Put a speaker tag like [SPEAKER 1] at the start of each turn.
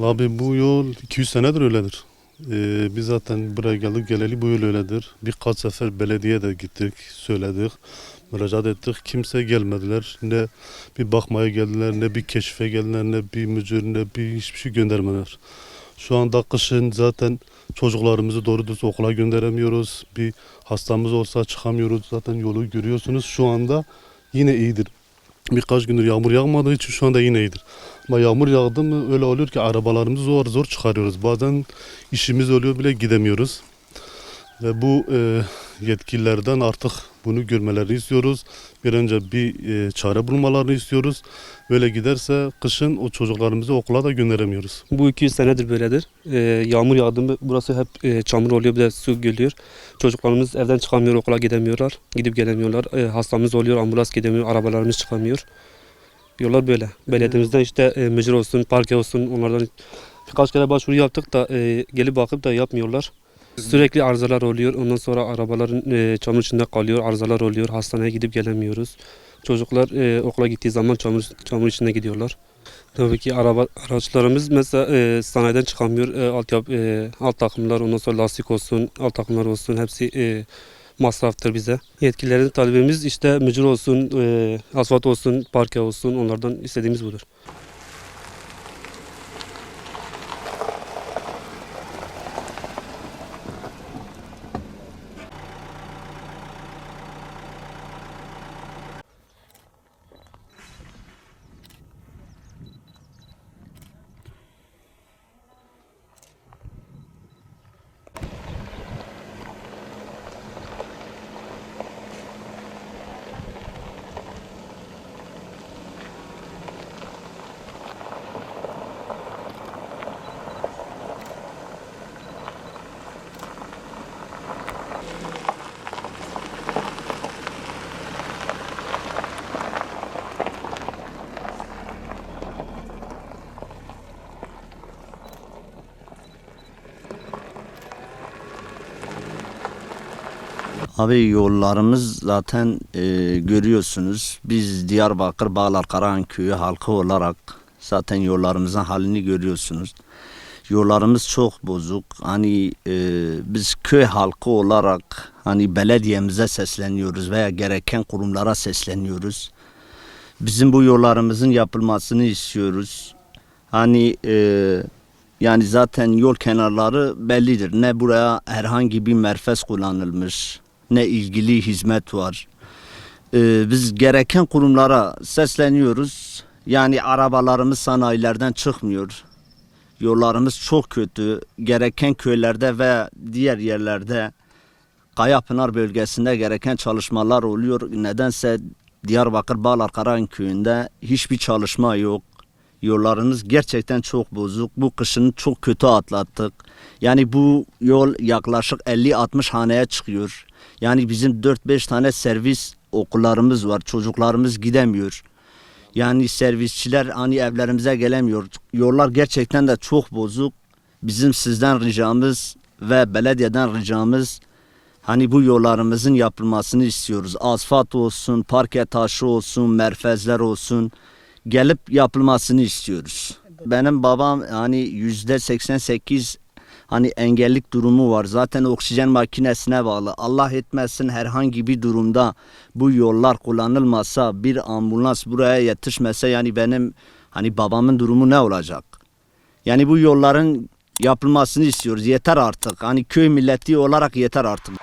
[SPEAKER 1] Abi bu yol 200 senedir öyledir. Biz zaten buraya geldik geleli bu yol öyledir. Birkaç sefer belediye de gittik, söyledik, müracaat ettik. Kimse gelmediler. Ne bir bakmaya geldiler, ne bir keşfe geldiler, ne bir müdür, ne bir hiçbir şey göndermediler. Şu anda kışın zaten çocuklarımızı doğru düz okula gönderemiyoruz. Bir hastamız olsa çıkamıyoruz. Zaten yolu görüyorsunuz. Şu anda yine iyidir. Birkaç gündür yağmur yağmadığı için şu anda yine iyidir. Ama yağmur yağdı mı öyle oluyor ki arabalarımızı zor zor çıkarıyoruz. Bazen işimiz oluyor bile gidemiyoruz. Ve bu yetkililerden artık bunu görmelerini istiyoruz. Bir önce bir çare bulmalarını istiyoruz. Böyle giderse kışın o çocuklarımızı okula da gönderemiyoruz.
[SPEAKER 2] Bu 200 senedir böyledir. Yağmur yağdı mı burası hep çamur oluyor, bir de su geliyor. Çocuklarımız evden çıkamıyor, okula gidemiyorlar. Gidip gelemiyorlar. Hastamız oluyor, ambulans gidemiyor, arabalarımız çıkamıyor. Yollar böyle. Belediyemizden işte mücür olsun, parke olsun, onlardan birkaç kere başvuru yaptık da gelip bakıp da yapmıyorlar. Sürekli arızalar oluyor. Ondan sonra arabaların çamur içinde kalıyor, arızalar oluyor. Hastaneye gidip gelemiyoruz. Çocuklar okula gittiği zaman çamur içinde gidiyorlar. Tabii ki araçlarımız mesela sanayiden çıkamıyor. Alt takımlar, ondan sonra lastik olsun, alt takımlar olsun hepsi masraftır bize. Yetkililerin talebimiz işte mücür olsun, asfalt olsun, parke olsun, onlardan istediğimiz budur.
[SPEAKER 3] Abi yollarımız zaten görüyorsunuz. Biz Diyarbakır Bağlar Karahan Köyü halkı olarak zaten yollarımızın halini görüyorsunuz. Yollarımız çok bozuk. Hani biz köy halkı olarak hani belediyemize sesleniyoruz veya gereken kurumlara sesleniyoruz. Bizim bu yollarımızın yapılmasını istiyoruz. Hani yani zaten yol kenarları bellidir. Ne buraya herhangi bir merfez kullanılmış, ne ilgili hizmet var. Biz gereken kurumlara sesleniyoruz. Yani arabalarımız sanayilerden çıkmıyor. Yollarımız çok kötü. Gereken köylerde ve diğer yerlerde Kayapınar bölgesinde gereken çalışmalar oluyor. Nedense Diyarbakır Bağlar Karahan Köyü'nde hiçbir çalışma yok. Yollarımız gerçekten çok bozuk. Bu kışını çok kötü atlattık. Yani bu yol yaklaşık 50-60 haneye çıkıyor. Yani bizim 4-5 tane servis okullarımız var. Çocuklarımız gidemiyor. Yani servisçiler hani evlerimize gelemiyor. Yollar gerçekten de çok bozuk. Bizim sizden ricamız ve belediyeden ricamız hani bu yollarımızın yapılmasını istiyoruz. Asfalt olsun, parke taşı olsun, merfezler olsun. Gelip yapılmasını istiyoruz. Benim babam hani %88 hani engellik durumu var. Zaten oksijen makinesine bağlı. Allah etmesin herhangi bir durumda bu yollar kullanılmasa, bir ambulans buraya yetişmese yani benim hani babamın durumu ne olacak? Yani bu yolların yapılmasını istiyoruz. Yeter artık. Hani köy milleti olarak yeter artık.